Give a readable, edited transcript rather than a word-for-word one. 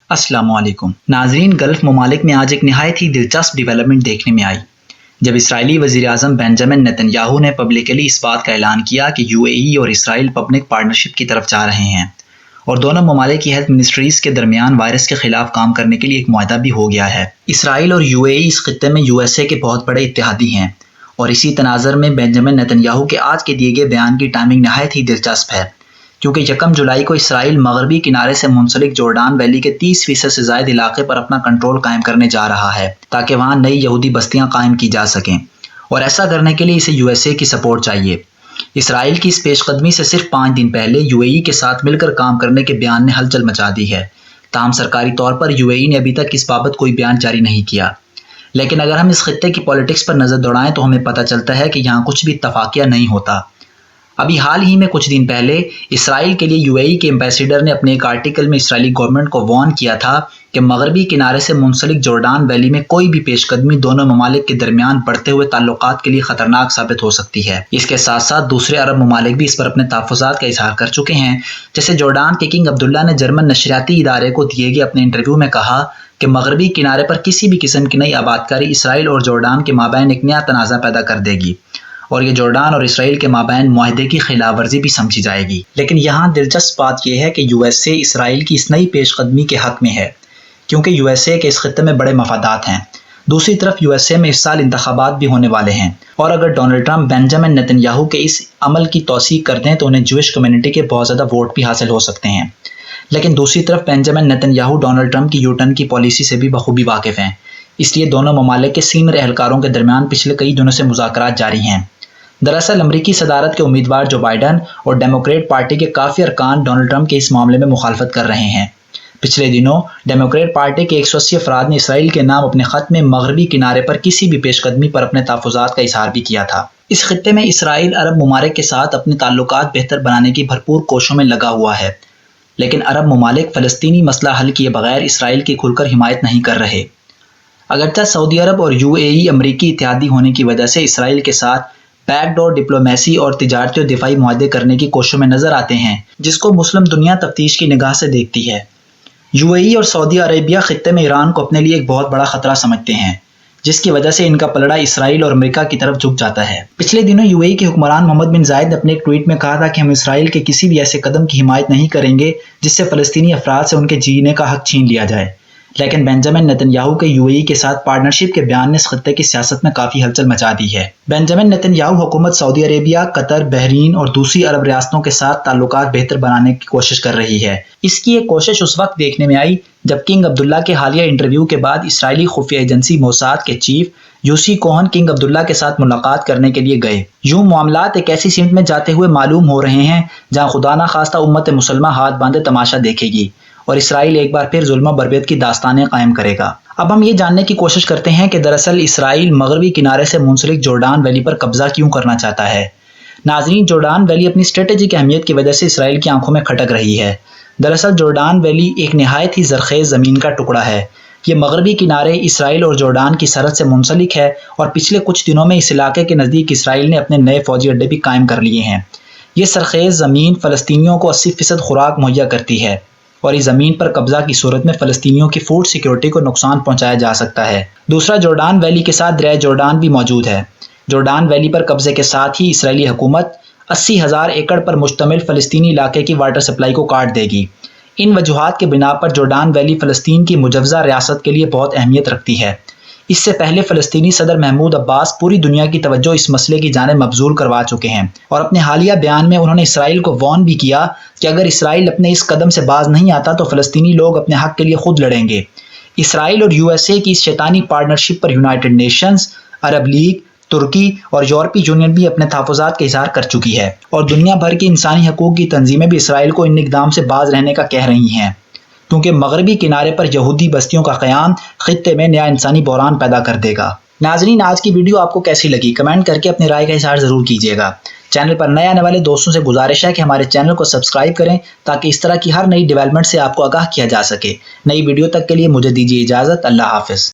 السلام علیکم ناظرین، گلف ممالک میں آج ایک نہایت ہی دلچسپ ڈیولپمنٹ دیکھنے میں آئی جب اسرائیلی وزیر اعظم بنجامن نیتن یاہو نے پبلکلی اس بات کا اعلان کیا کہ یو اے ای اور اسرائیل پبلک پارٹنرشپ کی طرف جا رہے ہیں اور دونوں ممالک کی ہیلتھ منسٹریز کے درمیان وائرس کے خلاف کام کرنے کے لیے ایک معاہدہ بھی ہو گیا ہے۔ اسرائیل اور یو اے ای اس خطے میں یو ایس اے کے بہت بڑے اتحادی ہیں اور اسی تناظر میں بنجامن نیتن یاہو کے آج کے دیے گئے بیان کی ٹائمنگ نہایت ہی دلچسپ ہے، کیونکہ 1 جولائی کو اسرائیل مغربی کنارے سے منسلک جورڈان ویلی کے 30% سے زائد علاقے پر اپنا کنٹرول قائم کرنے جا رہا ہے تاکہ وہاں نئی یہودی بستیاں قائم کی جا سکیں، اور ایسا کرنے کے لیے اسے یو ایس اے کی سپورٹ چاہیے۔ اسرائیل کی اس پیش قدمی سے صرف 5 دن پہلے یو اے ای کے ساتھ مل کر کام کرنے کے بیان نے ہلچل مچا دی ہے، تاہم سرکاری طور پر یو اے ای نے ابھی تک اس بابت کوئی بیان جاری نہیں کیا۔ لیکن اگر ہم اس خطے کی پالیٹکس پر نظر دوڑائیں تو ہمیں پتہ چلتا ہے کہ یہاں کچھ بھی اتفاقیہ نہیں ہوتا۔ ابھی حال ہی میں کچھ دن پہلے اسرائیل کے لیے یو اے ای کے ایمبیسیڈر نے اپنے ایک آرٹیکل میں اسرائیلی گورنمنٹ کو وارن کیا تھا کہ مغربی کنارے سے منسلک جورڈان ویلی میں کوئی بھی پیش قدمی دونوں ممالک کے درمیان بڑھتے ہوئے تعلقات کے لیے خطرناک ثابت ہو سکتی ہے۔ اس کے ساتھ ساتھ دوسرے عرب ممالک بھی اس پر اپنے تحفظات کا اظہار کر چکے ہیں، جیسے جورڈان کے کنگ عبداللہ نے جرمن نشریاتی ادارے کو دیے گئے اپنے انٹرویو میں کہا کہ مغربی کنارے پر کسی بھی قسم کی نئی آبادکاری اسرائیل اور جورڈان کے مابین ایک نیا تنازع پیدا کر دے گی اور یہ جورڈان اور اسرائیل کے مابین معاہدے کی خلاف ورزی بھی سمجھی جائے گی۔ لیکن یہاں دلچسپ بات یہ ہے کہ یو ایس اے اسرائیل کی اس نئی پیش قدمی کے حق میں ہے، کیونکہ یو ایس اے کے اس خطے میں بڑے مفادات ہیں۔ دوسری طرف یو ایس اے میں اس سال انتخابات بھی ہونے والے ہیں، اور اگر Donald Trump Benjamin Nitin Yahoo کے اس عمل کی توثیق کر دیں تو انہیں جوش کمیونٹی کے بہت زیادہ ووٹ بھی حاصل ہو سکتے ہیں۔ لیکن دوسری طرف Benjamin Nitin Yahoo Donald Trump کی یو ٹرن کی پالیسی سے بھی بخوبی واقف ہیں، اس لیے دونوں ممالک کے سینئر اہلکاروں کے درمیان پچھلے کئی دنوں سے مذاکرات جاری ہیں۔ دراصل امریکی صدارت کے امیدوار جو بائیڈن اور ڈیموکریٹ پارٹی کے کافی ارکان ڈونلڈ ٹرمپ کے اس معاملے میں مخالفت کر رہے ہیں۔ پچھلے دنوں ڈیموکریٹ پارٹی کے 180 افراد نے اسرائیل کے نام اپنے خط میں مغربی کنارے پر کسی بھی پیش قدمی پر اپنے تحفظات کا اظہار بھی کیا تھا۔ اس خطے میں اسرائیل عرب ممالک کے ساتھ اپنے تعلقات بہتر بنانے کی بھرپور کوششوں میں لگا ہوا ہے، لیکن عرب ممالک فلسطینی مسئلہ حل کیے بغیر اسرائیل کی کھل کر حمایت نہیں کر رہے۔ اگرچہ سعودی عرب اور یو اے ای امریکی اتحادی ہونے کی وجہ سے اسرائیل کے ساتھ بیک ڈور ڈپلومیسی اور تجارتی اور دفاعی معاہدے کرنے کی کوششوں میں نظر آتے ہیں، جس کو مسلم دنیا تفتیش کی نگاہ سے دیکھتی ہے۔ یو اے ای اور سعودی عربیہ خطے میں ایران کو اپنے لیے ایک بہت بڑا خطرہ سمجھتے ہیں، جس کی وجہ سے ان کا پلڑا اسرائیل اور امریکہ کی طرف جھک جاتا ہے۔ پچھلے دنوں یو اے ای کے حکمران محمد بن زائد نے اپنے ایک ٹویٹ میں کہا تھا کہ ہم اسرائیل کے کسی بھی ایسے قدم کی حمایت نہیں کریں گے جس سے فلسطینی افراد سے ان کے جینے کا حق چھین لیا جائے۔ لیکن بنجامن نیتن یاہو کے یو اے ای کے ساتھ پارٹنرشپ کے بیان نے اس خطے کی سیاست میں کافی ہلچل مچا دی ہے۔ بنجامن نیتن یاہو حکومت سعودی عربیہ، قطر، بحرین اور دوسری عرب ریاستوں کے ساتھ تعلقات بہتر بنانے کی کوشش کر رہی ہے۔ اس کی ایک کوشش اس وقت دیکھنے میں آئی جب کنگ عبداللہ کے حالیہ انٹرویو کے بعد اسرائیلی خفیہ ایجنسی موساد کے چیف یوسی کوہن کنگ عبداللہ کے ساتھ ملاقات کرنے کے لیے گئے۔ یوں معاملات ایک ایسی سمت میں جاتے ہوئے معلوم ہو رہے ہیں جہاں خدا نہ خواستہ امت مسلمہ ہاتھ باندھے تماشا دیکھے گی اور اسرائیل ایک بار پھر ظلم و بربریت کی داستانیں قائم کرے گا۔ اب ہم یہ جاننے کی کوشش کرتے ہیں کہ دراصل اسرائیل مغربی کنارے سے منسلک جورڈان ویلی پر قبضہ کیوں کرنا چاہتا ہے۔ ناظرین، جورڈان ویلی اپنی اسٹریٹجک اہمیت کی وجہ سے اسرائیل کی آنکھوں میں کھٹک رہی ہے۔ دراصل جورڈان ویلی ایک نہایت ہی زرخیز زمین کا ٹکڑا ہے۔ یہ مغربی کنارے اسرائیل اور جورڈان کی سرحد سے منسلک ہے اور پچھلے کچھ دنوں میں اس علاقے کے نزدیک اسرائیل نے اپنے نئے فوجی اڈے بھی قائم کر لیے ہیں۔ یہ سرخیز زمین فلسطینیوں کو 80% خوراک مہیا کرتی ہے اور اس زمین پر قبضہ کی صورت میں فلسطینیوں کی فوڈ سیکیورٹی کو نقصان پہنچایا جا سکتا ہے۔ دوسرا، جورڈان ویلی کے ساتھ دریائے جورڈان بھی موجود ہے۔ جورڈان ویلی پر قبضے کے ساتھ ہی اسرائیلی حکومت 80,000 ایکڑ پر مشتمل فلسطینی علاقے کی واٹر سپلائی کو کاٹ دے گی۔ ان وجوہات کے بنا پر جورڈان ویلی فلسطین کی مجوزہ ریاست کے لیے بہت اہمیت رکھتی ہے۔ اس سے پہلے فلسطینی صدر محمود عباس پوری دنیا کی توجہ اس مسئلے کی جانب مبذول کروا چکے ہیں، اور اپنے حالیہ بیان میں انہوں نے اسرائیل کو وارن بھی کیا کہ اگر اسرائیل اپنے اس قدم سے باز نہیں آتا تو فلسطینی لوگ اپنے حق کے لیے خود لڑیں گے۔ اسرائیل اور یو ایس اے کی اس شیطانی پارٹنرشپ پر یونائیٹڈ نیشنز، عرب لیگ، ترکی اور یورپی یونین بھی اپنے تحفظات کا اظہار کر چکی ہے، اور دنیا بھر کی انسانی حقوق کی تنظیمیں بھی اسرائیل کو ان اقدام سے باز رہنے کا کہہ رہی ہیں، کیونکہ مغربی کنارے پر یہودی بستیوں کا قیام خطے میں نیا انسانی بحران پیدا کر دے گا۔ ناظرین، آج کی ویڈیو آپ کو کیسی لگی؟ کمنٹ کر کے اپنی رائے کا اظہار ضرور کیجیے گا۔ چینل پر نئے آنے والے دوستوں سے گزارش ہے کہ ہمارے چینل کو سبسکرائب کریں تاکہ اس طرح کی ہر نئی ڈیولپمنٹ سے آپ کو آگاہ کیا جا سکے۔ نئی ویڈیو تک کے لیے مجھے دیجیے اجازت۔ اللہ حافظ۔